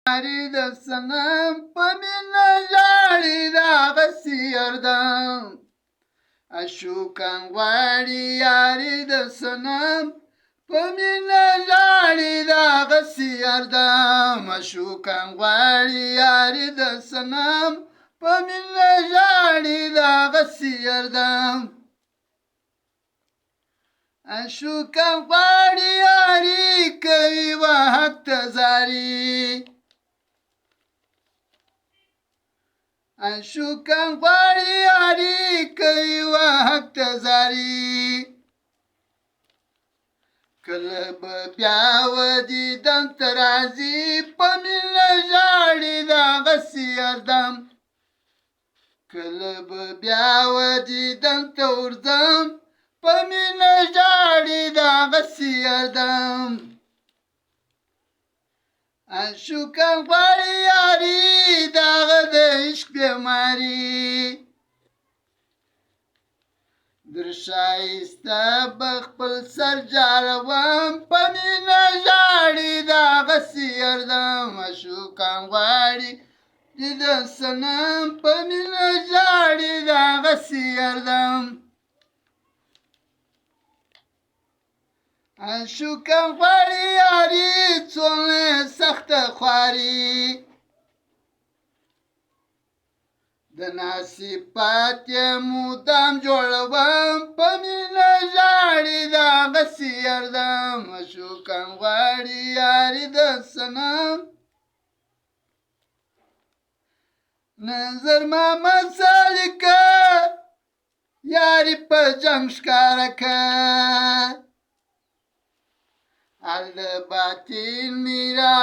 یاری د صنم په مینه ژاړي دغسې یردم اشوکان غواړي یاري د صنم په مینه ژاړي دغسې یردم اشوکان غواړي یاري د صنم په مینه ژاړي دغسې یردم اشوکان غواړي یاري کوي وحق ته زاري اشوکان غواړي یاري کوي وحق ته زاري کله به بیا ودیدن ته راځي په مینه ژاړي دغسې یردم کله به بیا ودیدن ته ورځم په مینه ژاړي دغسې یردم اشوکان غواړي یاري دغه د عشق بیماري در ښایسته به خپل سر جاروم په مینه ژاړي دغسې یردم اشوکان غواړي د صنم په مینه ژاړي دغسې یردم اشوکان غواړي یاري څومره سخته خواري د نصیبات یې مدام جوړوم په مینه ژاړي دغسې یردم اشوکان غواړي یاري د صنم نظر محمد سالکه یاري په جنګ ښکاره که حل باطل میرا